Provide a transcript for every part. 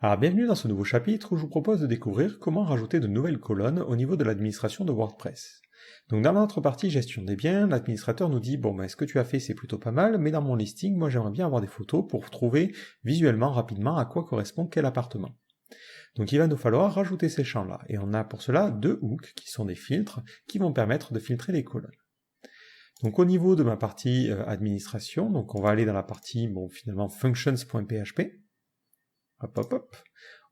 Alors bienvenue dans ce nouveau chapitre où je vous propose de découvrir comment rajouter de nouvelles colonnes au niveau de l'administration de WordPress. Donc dans notre partie gestion des biens, l'administrateur nous dit bon ce que tu as fait c'est plutôt pas mal, mais dans mon listing, moi j'aimerais bien avoir des photos pour trouver visuellement rapidement à quoi correspond quel appartement. Donc il va nous falloir rajouter ces champs-là, et on a pour cela deux hooks qui sont des filtres qui vont permettre de filtrer les colonnes. Donc au niveau de ma partie administration, donc on va aller dans la partie finalement functions.php. Hop,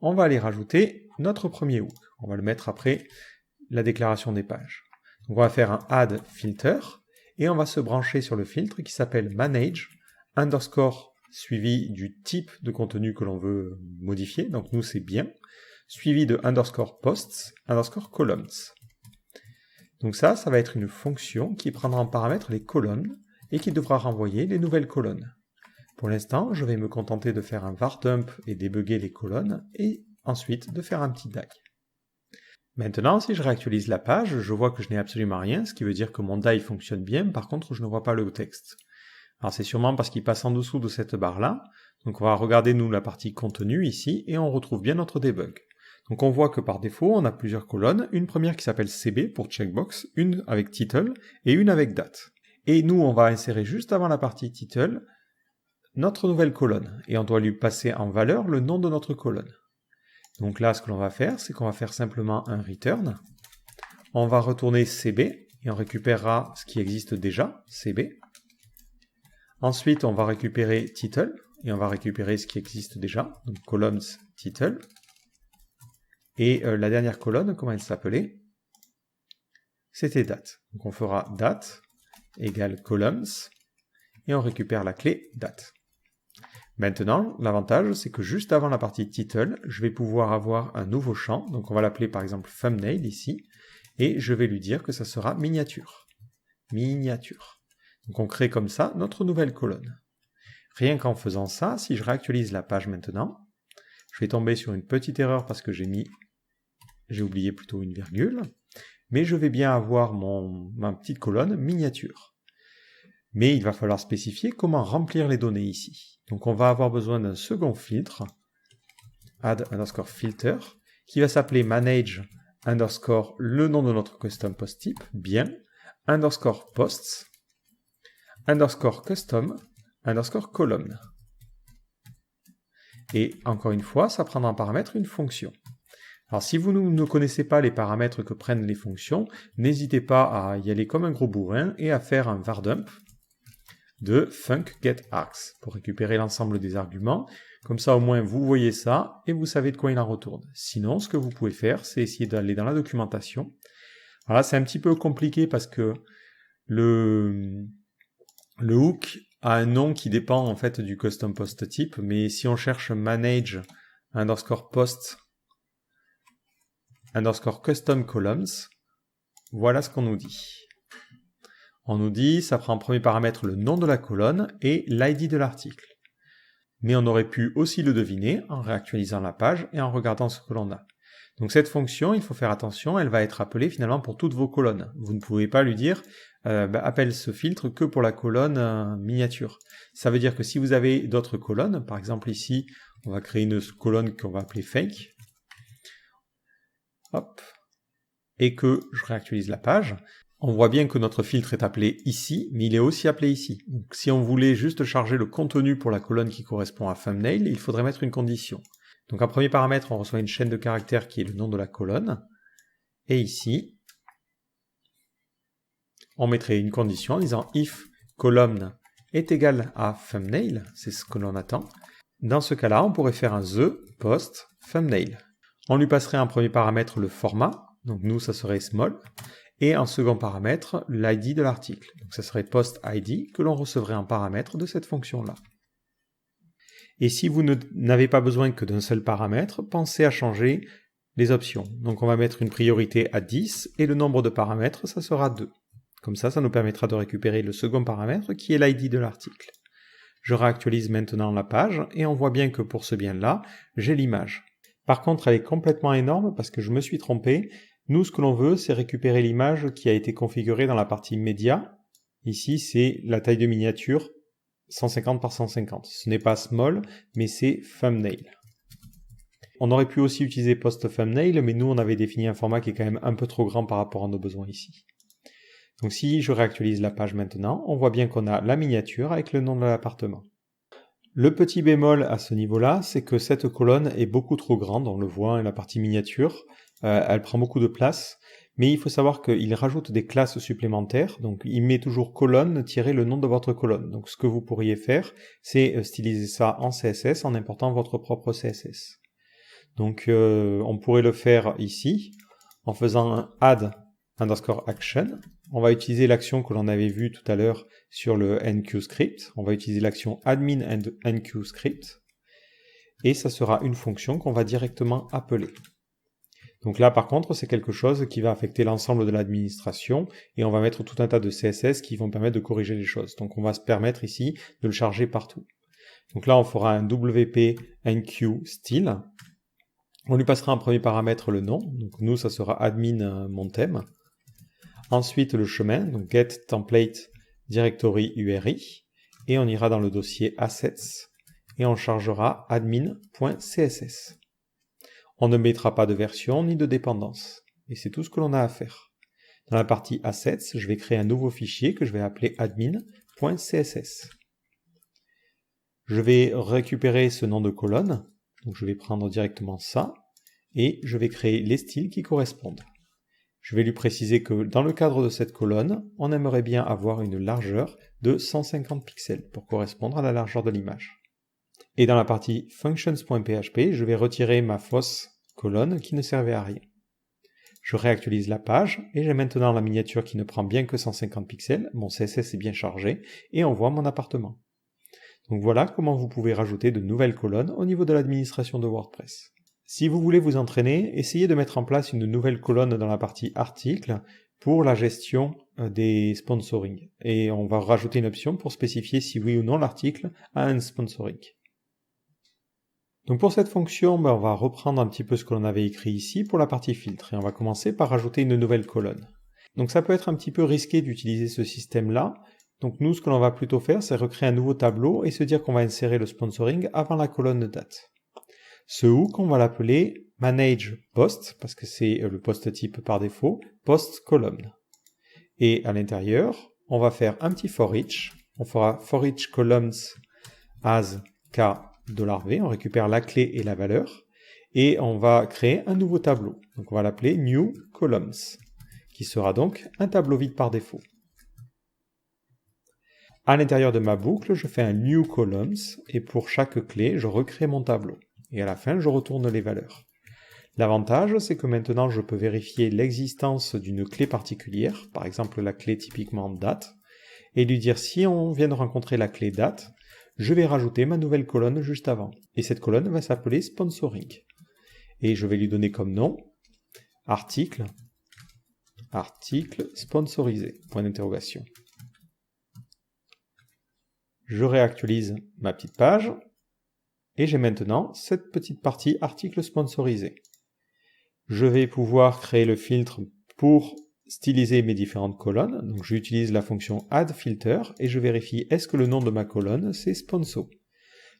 on va aller rajouter notre premier hook. On va le mettre après la déclaration des pages. Donc on va faire un add filter et on va se brancher sur le filtre qui s'appelle manage underscore suivi du type de contenu que l'on veut modifier. Donc nous c'est bien, suivi de underscore posts underscore columns. Donc ça va être une fonction qui prendra en paramètre les colonnes et qui devra renvoyer les nouvelles colonnes. Pour l'instant, je vais me contenter de faire un var dump et débugger les colonnes, et ensuite de faire un petit DAG. Maintenant, si je réactualise la page, je vois que je n'ai absolument rien, ce qui veut dire que mon DAG fonctionne bien, par contre je ne vois pas le texte. Alors c'est sûrement parce qu'il passe en dessous de cette barre-là, donc on va regarder nous la partie contenu ici, et on retrouve bien notre debug. Donc on voit que par défaut, on a plusieurs colonnes, une première qui s'appelle CB pour checkbox, une avec title, et une avec date. Et nous, on va insérer juste avant la partie title, notre nouvelle colonne, et on doit lui passer en valeur le nom de notre colonne. Donc là, ce que l'on va faire, c'est qu'on va faire simplement un return, on va retourner CB, et on récupérera ce qui existe déjà, CB. Ensuite, on va récupérer title, et on va récupérer ce qui existe déjà, donc columns title. Et la dernière colonne, comment elle s'appelait? C'était date. Donc on fera date égale columns, et on récupère la clé date. Maintenant, l'avantage, c'est que juste avant la partie title, je vais pouvoir avoir un nouveau champ, donc on va l'appeler par exemple thumbnail ici, et je vais lui dire que ça sera miniature. Miniature. Donc on crée comme ça notre nouvelle colonne. Rien qu'en faisant ça, si je réactualise la page maintenant, je vais tomber sur une petite erreur parce que j'ai oublié plutôt une virgule, mais je vais bien avoir ma petite colonne miniature. Mais il va falloir spécifier comment remplir les données ici. Donc on va avoir besoin d'un second filtre, add underscore filter, qui va s'appeler manage underscore le nom de notre custom post type, bien, underscore posts, underscore custom, underscore column. Et encore une fois, ça prendra en paramètre une fonction. Alors si vous ne connaissez pas les paramètres que prennent les fonctions, n'hésitez pas à y aller comme un gros bourrin et à faire un var dump de funcGetArgs pour récupérer l'ensemble des arguments. Comme ça, au moins, vous voyez ça et vous savez de quoi il en retourne. Sinon, ce que vous pouvez faire, c'est essayer d'aller dans la documentation. Alors là, c'est un petit peu compliqué parce que le hook a un nom qui dépend en fait du custom post type, mais si on cherche manage underscore post underscore custom columns, voilà ce qu'on nous dit. On nous dit, ça prend en premier paramètre le nom de la colonne et l'ID de l'article. Mais on aurait pu aussi le deviner en réactualisant la page et en regardant ce que l'on a. Donc cette fonction, il faut faire attention, elle va être appelée finalement pour toutes vos colonnes. Vous ne pouvez pas lui dire, appelle ce filtre que pour la colonne miniature. Ça veut dire que si vous avez d'autres colonnes, par exemple ici, on va créer une colonne qu'on va appeler fake, hop, et que je réactualise la page, on voit bien que notre filtre est appelé ici, mais il est aussi appelé ici. Donc si on voulait juste charger le contenu pour la colonne qui correspond à thumbnail, il faudrait mettre une condition. Donc en premier paramètre, on reçoit une chaîne de caractères qui est le nom de la colonne, et ici, on mettrait une condition en disant if column est égal à thumbnail, c'est ce que l'on attend. Dans ce cas-là, on pourrait faire un the post thumbnail. On lui passerait en premier paramètre le format, donc nous ça serait small, et en second paramètre, l'ID de l'article. Donc ça serait post ID que l'on recevrait en paramètre de cette fonction-là. Et si vous n'avez pas besoin que d'un seul paramètre, pensez à changer les options. Donc on va mettre une priorité à 10 et le nombre de paramètres, ça sera 2. Comme ça nous permettra de récupérer le second paramètre qui est l'ID de l'article. Je réactualise maintenant la page et on voit bien que pour ce bien-là, j'ai l'image. Par contre, elle est complètement énorme parce que je me suis trompé. Nous, ce que l'on veut, c'est récupérer l'image qui a été configurée dans la partie média. Ici, c'est la taille de miniature 150 par 150. Ce n'est pas small, mais c'est thumbnail. On aurait pu aussi utiliser post thumbnail, mais nous on avait défini un format qui est quand même un peu trop grand par rapport à nos besoins ici. Donc si je réactualise la page maintenant, on voit bien qu'on a la miniature avec le nom de l'appartement. Le petit bémol à ce niveau-là, c'est que cette colonne est beaucoup trop grande, on le voit, la partie miniature, elle prend beaucoup de place, mais il faut savoir qu'il rajoute des classes supplémentaires, donc il met toujours colonne, le nom de votre colonne. Donc ce que vous pourriez faire, c'est styliser ça en CSS en important votre propre CSS. Donc on pourrait le faire ici, en faisant un add underscore action. On va utiliser l'action que l'on avait vue tout à l'heure sur le NQScript. On va utiliser l'action admin NQScript. Et ça sera une fonction qu'on va directement appeler. Donc là, par contre, c'est quelque chose qui va affecter l'ensemble de l'administration et on va mettre tout un tas de CSS qui vont permettre de corriger les choses. Donc on va se permettre ici de le charger partout. Donc là, on fera un WP NQStyle. On lui passera en premier paramètre le nom. Donc nous, ça sera admin mon thème. Ensuite, le chemin, donc get template directory URI. Et on ira dans le dossier assets et on chargera admin.css. On ne mettra pas de version ni de dépendance. Et c'est tout ce que l'on a à faire. Dans la partie assets, je vais créer un nouveau fichier que je vais appeler admin.css. Je vais récupérer ce nom de colonne. Donc je vais prendre directement ça. Et je vais créer les styles qui correspondent. Je vais lui préciser que dans le cadre de cette colonne, on aimerait bien avoir une largeur de 150 pixels pour correspondre à la largeur de l'image. Et dans la partie functions.php, je vais retirer ma fausse colonne qui ne servait à rien. Je réactualise la page et j'ai maintenant la miniature qui ne prend bien que 150 pixels, mon CSS est bien chargé et on voit mon appartement. Donc voilà comment vous pouvez rajouter de nouvelles colonnes au niveau de l'administration de WordPress. Si vous voulez vous entraîner, essayez de mettre en place une nouvelle colonne dans la partie articles pour la gestion des sponsoring. Et on va rajouter une option pour spécifier si oui ou non l'article a un sponsoring. Donc pour cette fonction, on va reprendre un petit peu ce que l'on avait écrit ici pour la partie filtre. Et on va commencer par rajouter une nouvelle colonne. Donc ça peut être un petit peu risqué d'utiliser ce système-là. Donc nous, ce que l'on va plutôt faire, c'est recréer un nouveau tableau et se dire qu'on va insérer le sponsoring avant la colonne date. Ce hook, on va l'appeler manage post, parce que c'est le post type par défaut, post column. Et à l'intérieur, on va faire un petit for each. On fera for each columns as $v, on récupère la clé et la valeur, et on va créer un nouveau tableau. Donc on va l'appeler new columns, qui sera donc un tableau vide par défaut. À l'intérieur de ma boucle, je fais un new columns, et pour chaque clé, je recrée mon tableau. Et à la fin, je retourne les valeurs. L'avantage, c'est que maintenant, je peux vérifier l'existence d'une clé particulière, par exemple la clé typiquement date, et lui dire si on vient de rencontrer la clé date, je vais rajouter ma nouvelle colonne juste avant. Et cette colonne va s'appeler sponsoring. Et je vais lui donner comme nom article sponsorisé, point d'interrogation. Je réactualise ma petite page. Et j'ai maintenant cette petite partie article sponsorisé. Je vais pouvoir créer le filtre pour styliser mes différentes colonnes. Donc j'utilise la fonction add filter et je vérifie est-ce que le nom de ma colonne c'est sponso.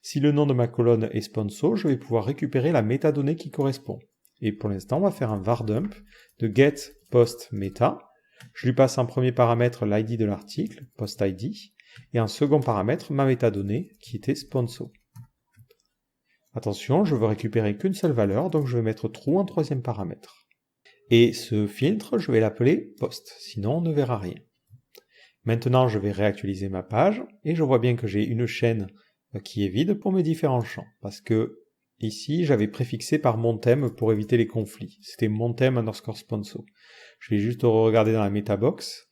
Si le nom de ma colonne est sponso, je vais pouvoir récupérer la métadonnée qui correspond. Et pour l'instant, on va faire un var dump de get post meta. Je lui passe en premier paramètre l'id de l'article, post id, et en second paramètre ma métadonnée qui était sponso. Attention, je veux récupérer qu'une seule valeur, donc je vais mettre true en troisième paramètre. Et ce filtre, je vais l'appeler post, sinon on ne verra rien. Maintenant, je vais réactualiser ma page, et je vois bien que j'ai une chaîne qui est vide pour mes différents champs, parce que ici, j'avais préfixé par mon thème pour éviter les conflits. C'était mon thème underscore sponsor. Je vais juste regarder dans la metabox.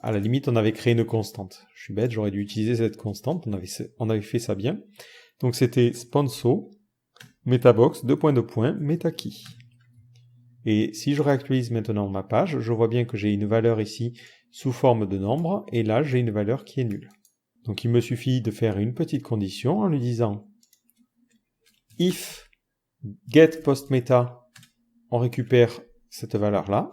À la limite, on avait créé une constante. Je suis bête, j'aurais dû utiliser cette constante, on avait fait ça bien. Donc c'était sponsor, metabox, ::, Et si je réactualise maintenant ma page, je vois bien que j'ai une valeur ici sous forme de nombre, et là j'ai une valeur qui est nulle. Donc il me suffit de faire une petite condition en lui disant if get post meta, on récupère cette valeur-là.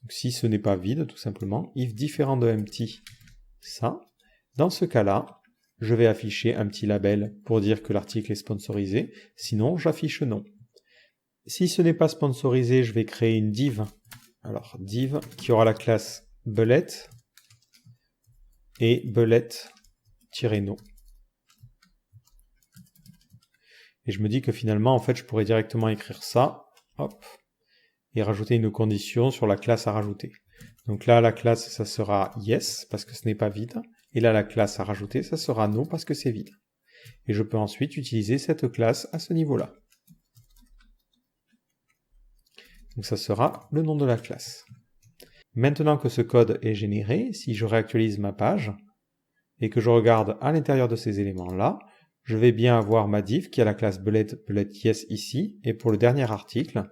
Donc si ce n'est pas vide, tout simplement, if différent de empty, ça. Dans ce cas-là, je vais afficher un petit label pour dire que l'article est sponsorisé, sinon j'affiche non. Si ce n'est pas sponsorisé, je vais créer une div. Alors div qui aura la classe bullet et bullet-no. Et je me dis que finalement, en fait, je pourrais directement écrire ça, hop, et rajouter une condition sur la classe à rajouter. Donc là, la classe, ça sera yes, parce que ce n'est pas vide. Et là, la classe à rajouter, ça sera no, parce que c'est vide. Et je peux ensuite utiliser cette classe à ce niveau-là. Donc ça sera le nom de la classe. Maintenant que ce code est généré, si je réactualise ma page, et que je regarde à l'intérieur de ces éléments-là, je vais bien avoir ma div qui a la classe bullet yes ici, et pour le dernier article,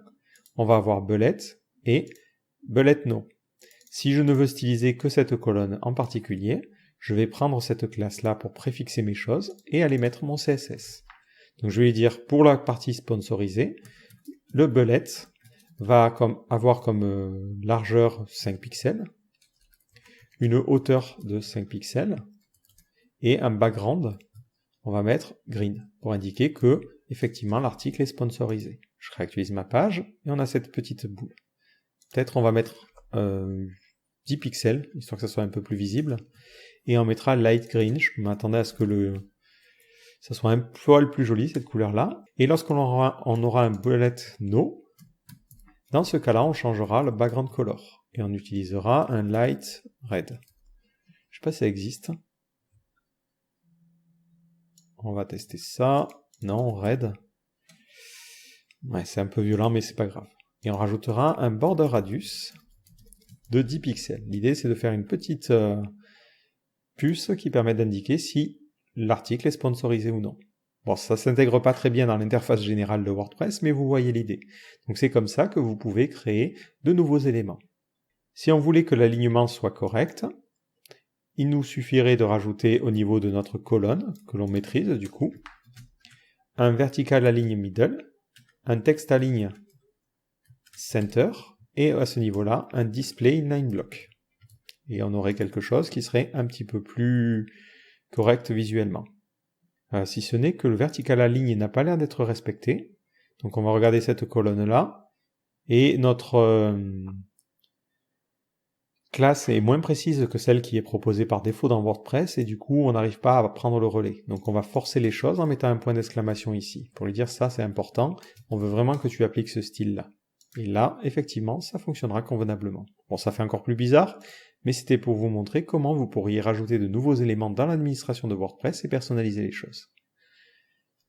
on va avoir bullet et bullet no. Si je ne veux styliser que cette colonne en particulier, je vais prendre cette classe-là pour préfixer mes choses et aller mettre mon CSS. Donc je vais lui dire pour la partie sponsorisée, le bullet va avoir comme largeur 5 pixels, une hauteur de 5 pixels et un background, on va mettre green pour indiquer que effectivement l'article est sponsorisé. Je réactualise ma page et on a cette petite boule. Peut-être on va mettre 10 pixels, histoire que ça soit un peu plus visible, et on mettra light green. Je m'attendais à ce que ça soit un poil plus joli cette couleur-là. Et lorsqu'on aura un bullet no, dans ce cas-là, on changera le background color et on utilisera un light red. Je sais pas si ça existe. On va tester ça. Non, red. Ouais, c'est un peu violent, mais c'est pas grave. Et on rajoutera un border radius de 10 pixels. L'idée, c'est de faire une petite puce qui permet d'indiquer si l'article est sponsorisé ou non. Bon, ça ne s'intègre pas très bien dans l'interface générale de WordPress, mais vous voyez l'idée. Donc c'est comme ça que vous pouvez créer de nouveaux éléments. Si on voulait que l'alignement soit correct, il nous suffirait de rajouter au niveau de notre colonne, que l'on maîtrise du coup, un vertical align middle, un text align center, et à ce niveau-là, un display inline block. Et on aurait quelque chose qui serait un petit peu plus correct visuellement. Si ce n'est que le vertical align n'a pas l'air d'être respecté. Donc on va regarder cette colonne-là, et notre classe est moins précise que celle qui est proposée par défaut dans WordPress, et du coup on n'arrive pas à prendre le relais. Donc on va forcer les choses en mettant un point d'exclamation ici, pour lui dire ça c'est important, on veut vraiment que tu appliques ce style-là. Et là, effectivement, ça fonctionnera convenablement. Bon, ça fait encore plus bizarre, mais c'était pour vous montrer comment vous pourriez rajouter de nouveaux éléments dans l'administration de WordPress et personnaliser les choses.